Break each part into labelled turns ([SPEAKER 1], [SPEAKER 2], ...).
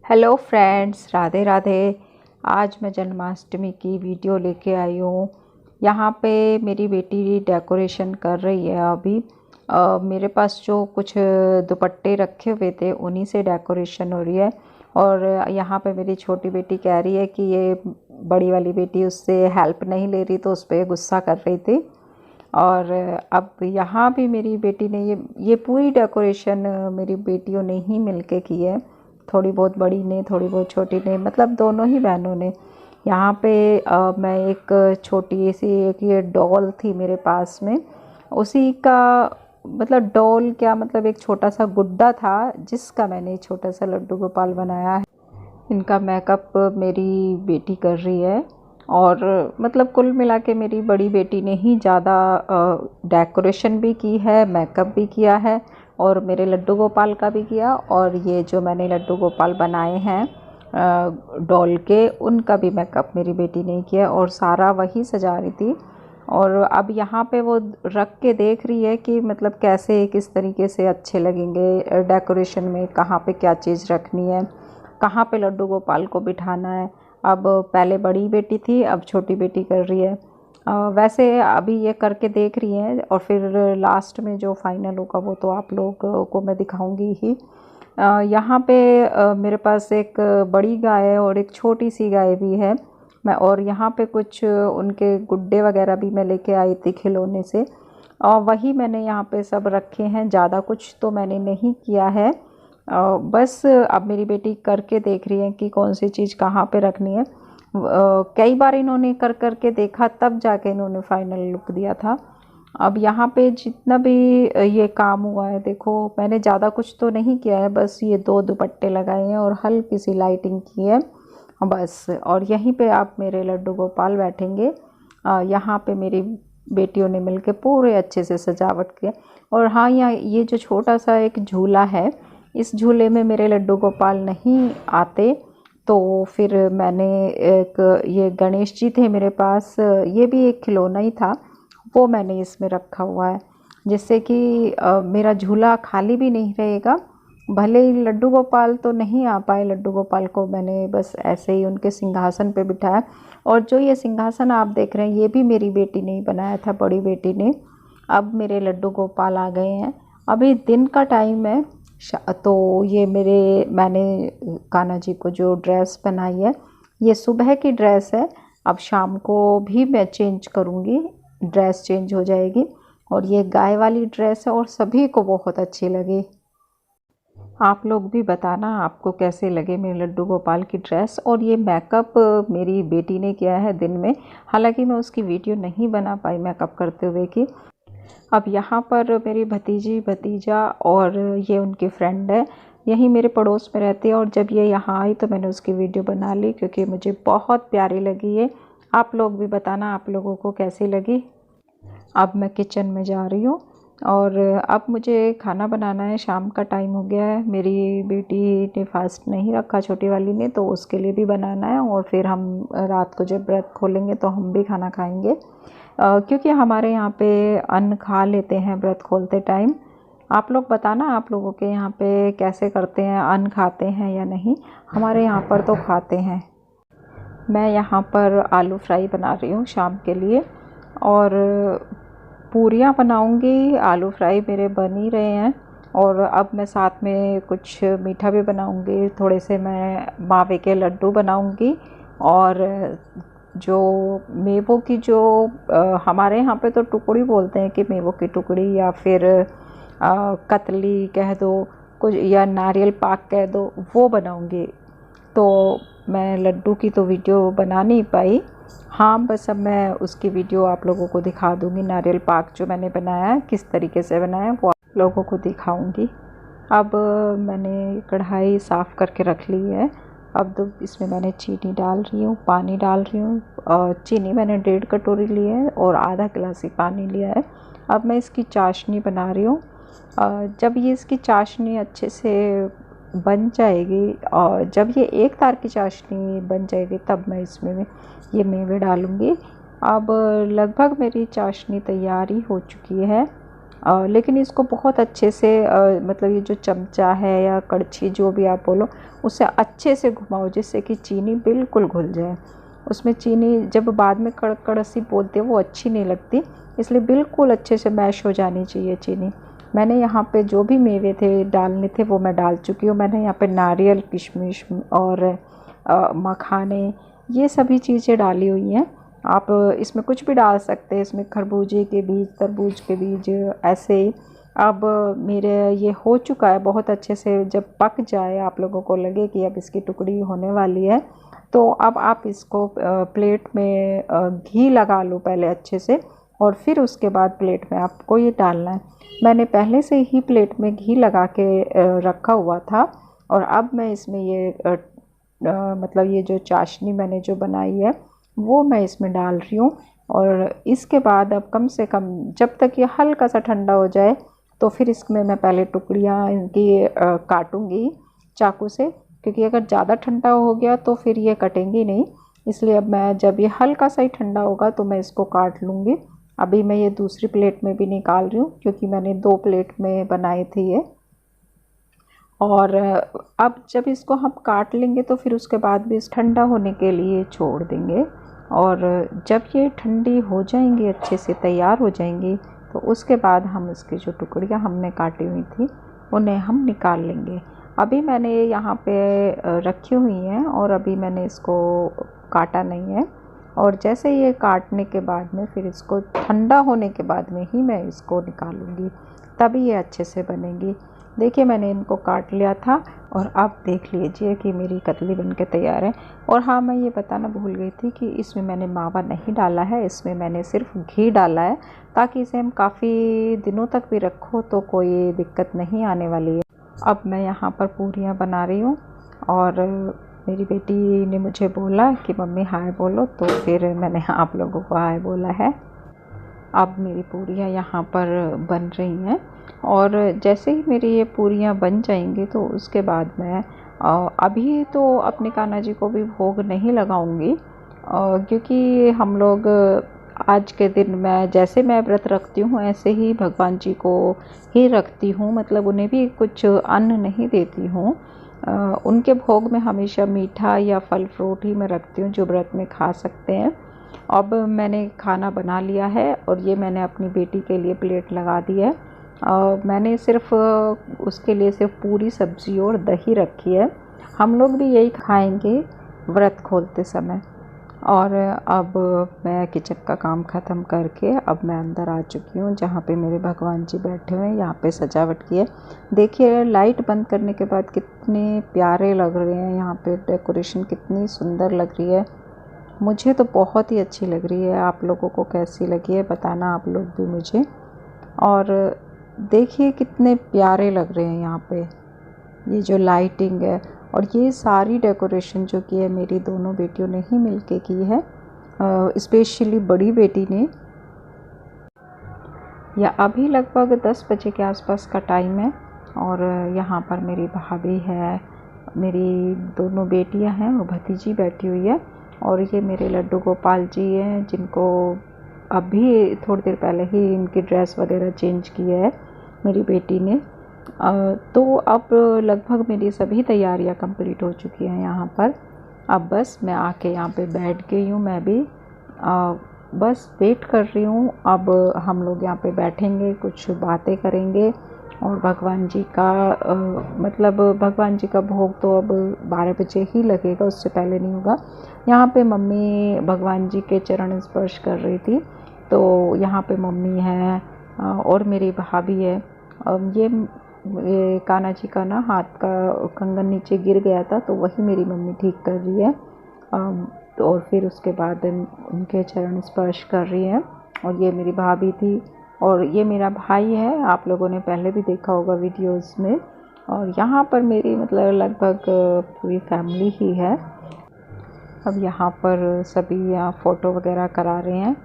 [SPEAKER 1] Hello friends, Radhe Radhe. आज मैं जन्माष्टमी की वीडियो लेके आई हूँ। यहाँ पे मेरी बेटी डेकोरेशन कर रही है अभी। मेरे पास जो कुछ दुपट्टे रखे हुए थे उन्हीं से डेकोरेशन हो रही है। और यहाँ पे मेरी छोटी बेटी कह रही है कि ये बड़ी वाली बेटी उससे हेल्प नहीं ले रही, तो उस पर गुस्सा कर रही थी। और अब यहाँ भी मेरी बेटी ने ये पूरी डेकोरेशन मेरी बेटियों ने ही मिलके की है। थोड़ी बहुत बड़ी ने, थोड़ी बहुत छोटी ने, मतलब दोनों ही बहनों ने। यहाँ पे मैं एक छोटी सी एक ये डॉल थी मेरे पास में, उसी का मतलब डॉल क्या मतलब एक छोटा सा गुड्डा था जिसका मैंने छोटा सा लड्डू गोपाल बनाया है। इनका मेकअप मेरी बेटी कर रही है। और मतलब कुल मिला के मेरी बड़ी बेटी ने ही ज़्यादा डेकोरेशन भी की है, मेकअप भी किया है, और मेरे लड्डू गोपाल का भी किया। और ये जो मैंने लड्डू गोपाल बनाए हैं डॉल के, उनका भी मेकअप मेरी बेटी ने किया, और सारा वही सजा रही थी। और अब यहाँ पे वो रख के देख रही है कि मतलब कैसे किस तरीके से अच्छे लगेंगे डेकोरेशन में, कहाँ पे क्या चीज़ रखनी है, कहाँ पे लड्डू गोपाल को बिठाना है। अब पहले बड़ी बेटी थी, अब छोटी बेटी कर रही है। वैसे अभी ये करके देख रही हैं, और फिर लास्ट में जो फाइनल होगा वो तो आप लोग को मैं दिखाऊंगी ही। यहाँ पे मेरे पास एक बड़ी गाय है और एक छोटी सी गाय भी है। मैं और यहाँ पे कुछ उनके गुड्डे वगैरह भी मैं लेके आई थी खिलौने से, और वही मैंने यहाँ पे सब रखे हैं। ज़्यादा कुछ तो मैंने नहीं किया है। बस अब मेरी बेटी करके देख रही है कि कौन सी चीज़ कहाँ पे रखनी है। कई बार इन्होंने कर कर के देखा, तब जाके इन्होंने फाइनल लुक दिया था। अब यहाँ पे जितना भी ये काम हुआ है, देखो मैंने ज़्यादा कुछ तो नहीं किया है, बस ये 2 दुपट्टे लगाए हैं और हल्की सी लाइटिंग की है बस। और यहीं पे आप मेरे लड्डू गोपाल बैठेंगे। यहाँ पे मेरी बेटियों ने मिलके पूरे अच्छे से सजावट किया। और हाँ, यहाँ ये जो छोटा सा एक झूला है, इस झूले में मेरे लड्डू गोपाल नहीं आते, तो फिर मैंने एक ये गणेश जी थे मेरे पास, ये भी एक खिलौना ही था, वो मैंने इसमें रखा हुआ है, जिससे कि मेरा झूला खाली भी नहीं रहेगा। भले ही लड्डू गोपाल तो नहीं आ पाए, लड्डू गोपाल को मैंने बस ऐसे ही उनके सिंहासन पे बिठाया। और जो ये सिंहासन आप देख रहे हैं, ये भी मेरी बेटी ने ही बनाया था, बड़ी बेटी ने। अब मेरे लड्डू गोपाल आ गए हैं। अभी दिन का टाइम है, तो ये मैंने कान्हा जी को जो ड्रेस बनाई है, ये सुबह की ड्रेस है। अब शाम को भी मैं चेंज करूँगी, ड्रेस चेंज हो जाएगी। और ये गाय वाली ड्रेस है और सभी को बहुत अच्छी लगी। आप लोग भी बताना आपको कैसे लगे मेरे लड्डू गोपाल की ड्रेस। और ये मेकअप मेरी बेटी ने किया है दिन में, हालांकि मैं उसकी वीडियो नहीं बना पाई मेकअप करते हुए की। अब यहाँ पर मेरी भतीजी भतीजा और ये उनकी फ्रेंड है, यही मेरे पड़ोस में रहती है। और जब ये यहाँ आई तो मैंने उसकी वीडियो बना ली, क्योंकि मुझे बहुत प्यारी लगी है। आप लोग भी बताना आप लोगों को कैसी लगी। अब मैं किचन में जा रही हूँ, और अब मुझे खाना बनाना है। शाम का टाइम हो गया है। मेरी बेटी ने फास्ट नहीं रखा, छोटी वाली ने, तो उसके लिए भी बनाना है। और फिर हम रात को जब व्रत खोलेंगे तो हम भी खाना खाएंगे, क्योंकि हमारे यहाँ पे अन्न खा लेते हैं व्रत खोलते टाइम। आप लोग बताना आप लोगों के यहाँ पे कैसे करते हैं, अन्न खाते हैं या नहीं। हमारे यहाँ पर तो खाते हैं। मैं यहाँ पर आलू फ्राई बना रही हूँ शाम के लिए, और पूरियाँ बनाऊँगी। आलू फ्राई मेरे बन ही रहे हैं, और अब मैं साथ में कुछ मीठा भी बनाऊँगी। थोड़े से मैं मावे के लड्डू बनाऊँगी। और जो मेवों की जो हमारे यहाँ पे तो टुकड़ी बोलते हैं, कि मेवों की टुकड़ी, या फिर कतली कह दो कुछ, या नारियल पाक कह दो, वो बनाऊँगी। तो मैं लड्डू की तो वीडियो बना नहीं पाई। हाँ, बस अब मैं उसकी वीडियो आप लोगों को दिखा दूँगी। नारियल पाक जो मैंने बनाया है, किस तरीके से बनाया है, वो आप लोगों को दिखाऊँगी। अब मैंने कढ़ाई साफ़ करके रख ली है। अब तो इसमें मैंने चीनी डाल रही हूँ, पानी डाल रही हूँ। चीनी मैंने 1.5 कटोरी ली है और आधा गिलास ही पानी लिया है। अब मैं इसकी चाशनी बना रही हूँ। जब ये इसकी चाशनी अच्छे से बन जाएगी, और जब ये एक तार की चाशनी बन जाएगी, तब मैं इसमें ये मेवे डालूँगी। अब लगभग मेरी चाशनी तैयार ही हो चुकी है। लेकिन इसको बहुत अच्छे से मतलब ये जो चमचा है या कड़छी जो भी आप बोलो, उससे अच्छे से घुमाओ जिससे कि चीनी बिल्कुल घुल जाए। उसमें चीनी जब बाद में कड़ सी बोलते हैं वो अच्छी नहीं लगती, इसलिए बिल्कुल अच्छे से मैश हो जानी चाहिए चीनी। मैंने यहाँ पे जो भी मेवे थे डालने थे वो मैं डाल चुकी हूँ। मैंने यहाँ पे नारियल, किशमिश और मखाने ये सभी चीज़ें डाली हुई हैं। आप इसमें कुछ भी डाल सकते हैं, इसमें खरबूजे के बीज, तरबूज के बीज, ऐसे ही। अब मेरे ये हो चुका है बहुत अच्छे से। जब पक जाए, आप लोगों को लगे कि अब इसकी टुकड़ी होने वाली है, तो अब आप इसको प्लेट में घी लगा लो पहले अच्छे से, और फिर उसके बाद प्लेट में आपको ये डालना है। मैंने पहले से ही प्लेट में घी लगा के रखा हुआ था, और अब मैं इसमें ये मतलब ये जो चाशनी मैंने जो बनाई है वो मैं इसमें डाल रही हूँ। और इसके बाद अब कम से कम जब तक ये हल्का सा ठंडा हो जाए, तो फिर इसमें मैं पहले टुकड़ियाँ इनकी काटूँगी चाकू से, क्योंकि अगर ज़्यादा ठंडा हो गया तो फिर ये कटेंगी नहीं। इसलिए अब मैं जब ये हल्का सा ही ठंडा होगा तो मैं इसको काट लूँगी। अभी मैं ये दूसरी प्लेट में भी निकाल रही हूँ, क्योंकि मैंने 2 प्लेट में बनाए थे ये। और अब जब इसको हम काट लेंगे तो फिर उसके बाद भी इस ठंडा होने के लिए छोड़ देंगे। और जब ये ठंडी हो जाएंगी, अच्छे से तैयार हो जाएंगी, तो उसके बाद हम इसकी जो टुकड़ियाँ हमने काटी हुई थी उन्हें हम निकाल लेंगे। अभी मैंने यहाँ पे रखी हुई हैं और अभी मैंने इसको काटा नहीं है। और जैसे ये काटने के बाद में फिर इसको ठंडा होने के बाद में ही मैं इसको निकालूंगी, तभी ये अच्छे से बनेगी। देखिए मैंने इनको काट लिया था, और अब देख लीजिए कि मेरी कतली बनके तैयार है। और हाँ, मैं ये बताना भूल गई थी कि इसमें मैंने मावा नहीं डाला है, इसमें मैंने सिर्फ घी डाला है, ताकि इसे हम काफ़ी दिनों तक भी रखो तो कोई दिक्कत नहीं आने वाली है। अब मैं यहाँ पर पूरियाँ बना रही हूँ, और मेरी बेटी ने मुझे बोला कि मम्मी हाय बोलो, तो फिर मैंने आप लोगों को हाय बोला है। अब मेरी पूरियाँ यहाँ पर बन रही हैं, और जैसे ही मेरी ये पूरियाँ बन जाएंगी तो उसके बाद मैं अभी तो अपने कान्हा जी को भी भोग नहीं लगाऊंगी, क्योंकि हम लोग आज के दिन मैं जैसे मैं व्रत रखती हूँ ऐसे ही भगवान जी को ही रखती हूँ, मतलब उन्हें भी कुछ अन्न नहीं देती हूँ। उनके भोग में हमेशा मीठा या फल फ्रूट ही मैं रखती हूँ जो व्रत में खा सकते हैं। अब मैंने खाना बना लिया है, और ये मैंने अपनी बेटी के लिए प्लेट लगा दी है। मैंने सिर्फ उसके लिए सिर्फ पूरी सब्ज़ी और दही रखी है। हम लोग भी यही खाएंगे व्रत खोलते समय। और अब मैं किचन का काम ख़त्म करके अब मैं अंदर आ चुकी हूँ, जहाँ पे मेरे भगवान जी बैठे हुए हैं। यहाँ पे सजावट की है, देखिए लाइट बंद करने के बाद कितने प्यारे लग रहे हैं। यहाँ पे डेकोरेशन कितनी सुंदर लग रही है, मुझे तो बहुत ही अच्छी लग रही है। आप लोगों को कैसी लगी है बताना आप लोग भी मुझे। और देखिए कितने प्यारे लग रहे हैं यहाँ पे, ये जो लाइटिंग है। और ये सारी डेकोरेशन जो की है मेरी दोनों बेटियों ने ही मिलके की है, स्पेशली बड़ी बेटी ने। या अभी लगभग 10 बजे के आसपास का टाइम है, और यहाँ पर मेरी भाभी है, मेरी दोनों बेटियाँ हैं और भतीजी बैठी हुई है। और ये मेरे लड्डू गोपाल जी हैं, जिनको अभी थोड़ी देर पहले ही इनकी ड्रेस वगैरह चेंज की है मेरी बेटी ने। तो अब लगभग मेरी सभी तैयारियां कंप्लीट हो चुकी हैं यहाँ पर। अब बस मैं आके यहाँ पे बैठ गई हूँ, मैं भी बस वेट कर रही हूँ। अब हम लोग यहाँ पे बैठेंगे, कुछ बातें करेंगे, और भगवान जी का मतलब भगवान जी का भोग तो अब 12 बजे ही लगेगा, उससे पहले नहीं होगा। यहाँ पे मम्मी भगवान जी के चरण स्पर्श कर रही थी, तो यहाँ पे मम्मी है और मेरी भाभी है। ये कान्हा जी का ना हाथ का कंगन नीचे गिर गया था, तो वही मेरी मम्मी ठीक कर रही है। तो और फिर उसके बाद उनके चरण स्पर्श कर रही है। और ये मेरी भाभी थी, और ये मेरा भाई है, आप लोगों ने पहले भी देखा होगा वीडियोस में। और यहाँ पर मेरी मतलब लगभग पूरी फैमिली ही है। अब यहाँ पर सभी यहाँ फ़ोटो वगैरह करा रहे हैं।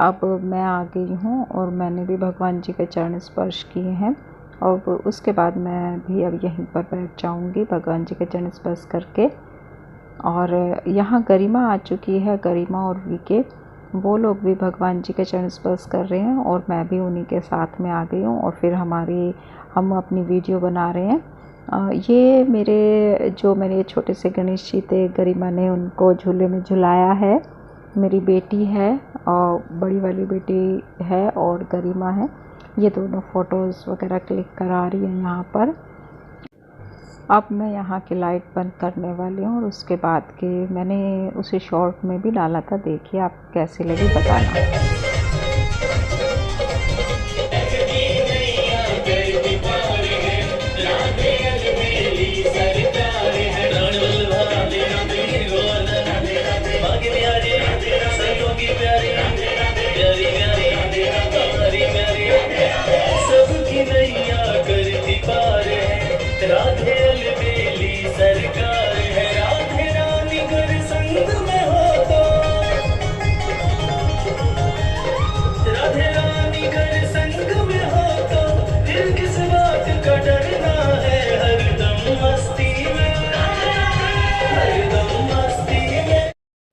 [SPEAKER 1] अब मैं आ गई हूँ, और मैंने भी भगवान जी के चरण स्पर्श किए हैं, और उसके बाद मैं भी अब यहीं पर बैठ जाऊँगी भगवान जी के चरण स्पर्श करके। और यहाँ गरिमा आ चुकी है, गरिमा और वीके। वो लोग भी भगवान जी के चरण स्पर्श कर रहे हैं और मैं भी उन्हीं के साथ में आ गई हूँ और फिर हम अपनी वीडियो बना रहे हैं। ये मेरे छोटे से गणेश जी थे, गरिमा ने उनको झूले में झुलाया है। मेरी बेटी है और बड़ी वाली बेटी है और गरिमा है। ये दोनों फ़ोटोज़ वगैरह क्लिक करा रही है यहाँ पर। अब मैं यहाँ की लाइट बंद करने वाली हूँ और उसके बाद के मैंने उसे शॉर्ट में भी डाला था, देखिए आप कैसे लगी बताना।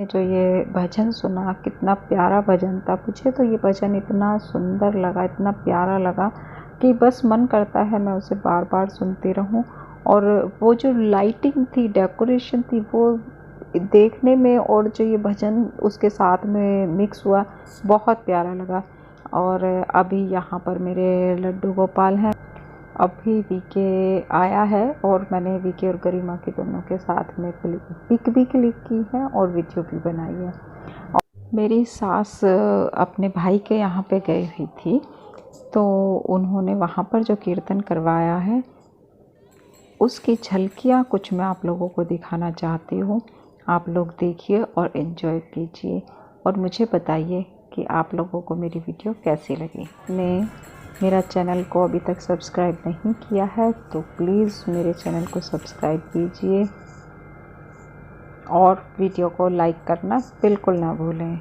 [SPEAKER 1] जो ये भजन सुना, कितना प्यारा भजन था। मुझे तो ये भजन इतना सुंदर लगा, इतना प्यारा लगा कि बस मन करता है मैं उसे बार बार सुनती रहूं। और वो जो लाइटिंग थी, डेकोरेशन थी, वो देखने में और जो ये भजन उसके साथ में मिक्स हुआ, बहुत प्यारा लगा। और अभी यहाँ पर मेरे लड्डू गोपाल हैं। अभी वीके आया है और मैंने वीके और गरिमा के दोनों के साथ में पिक भी क्लिक की है और वीडियो भी बनाई है। और मेरी सास अपने भाई के यहाँ पे गई हुई थी, तो उन्होंने वहाँ पर जो कीर्तन करवाया है उसकी झलकियाँ कुछ मैं आप लोगों को दिखाना चाहती हूँ। आप लोग देखिए और एंजॉय कीजिए और मुझे बताइए कि आप लोगों को मेरी वीडियो कैसी लगी। मेरा चैनल को अभी तक सब्सक्राइब नहीं किया है तो प्लीज़ मेरे चैनल को सब्सक्राइब कीजिए और वीडियो को लाइक करना बिल्कुल ना भूलें।